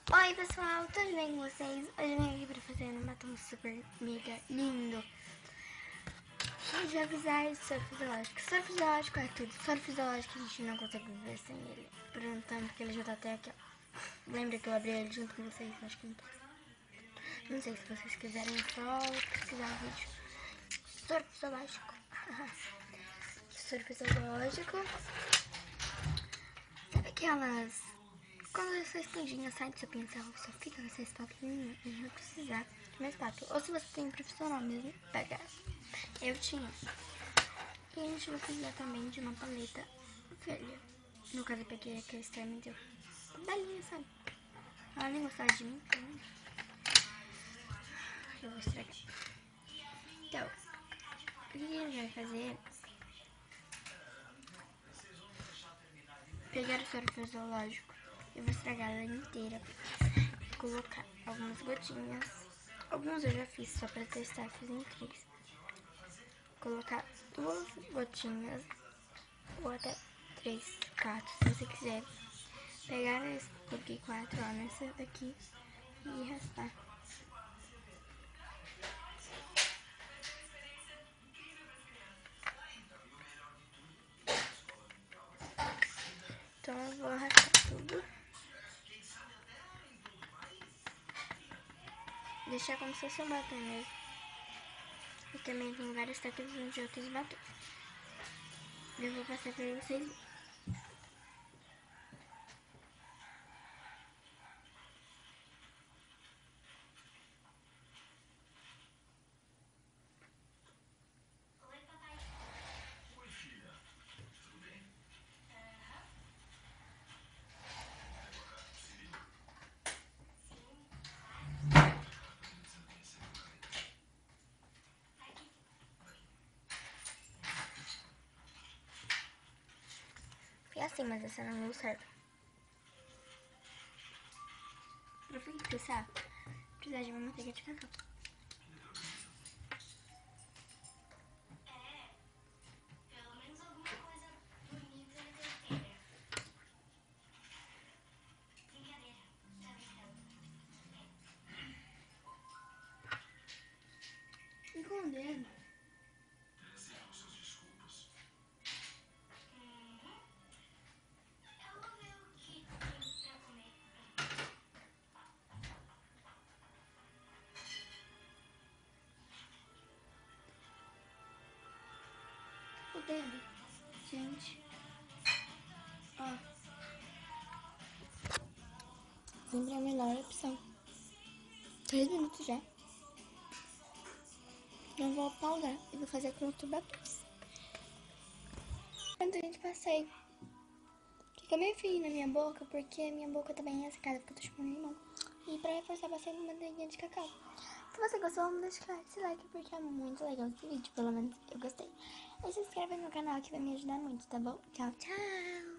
Oi pessoal, tudo bem com vocês? Hoje eu vim aqui pra fazer um batom super mega lindo. A gente vai precisar de soro fisiológico. Soro fisiológico é tudo. Soro fisiológico a gente não consegue viver sem ele. Por um tempo porque ele já tá até aqui, ó. Lembra que eu abri ele junto com vocês? Acho que não tô. Não sei se vocês quiserem só pesquisar o vídeo. Soro fisiológico. Soro fisiológico. Sabe aquelas... Quando essa esponjinha sai do seu pincel, só fica com essa espátulinha, a gente vai precisar de uma espátula. Ou se você tem um profissional mesmo, pega. Eu tinha. E a gente vai precisar também de uma paleta velha. No caso eu peguei a que a Esther me deu. Belinha, sabe? Ela nem gostava de mim, então eu vou estragar. Então, o que a gente vai fazer? Pegar o soro fisiológico. Eu vou estragar ela inteira. Colocar algumas gotinhas. Alguns eu já fiz só pra testar, fiz em 3. Colocar 2 gotinhas ou até 3, 4, se você quiser. Pegar esse, coloquei 4, ó, nessa daqui e raspar. Então eu vou raspar tudo. Deixar como se fosse um batom mesmo. E também tem várias técnicas de outros batons. Eu vou passar pra vocês verem. Foi assim, mas essa não deu certo. Pra fixar, precisar de uma manteiga de cacau. Escondendo. O dedo, gente. Ó. Sempre é a melhor opção. 3 minutos já. Eu vou pausar e vou fazer com outro batom. Quando a gente passei, fica meio frio na minha boca, porque a minha boca tá bem ressecada, porque eu tô chupando limão. E pra reforçar, passei com manteiguinha de cacau. Se você gostou, não deixe esse like, porque é muito legal esse vídeo, pelo menos eu gostei. E se inscreve no canal que vai me ajudar muito, tá bom? Tchau, tchau!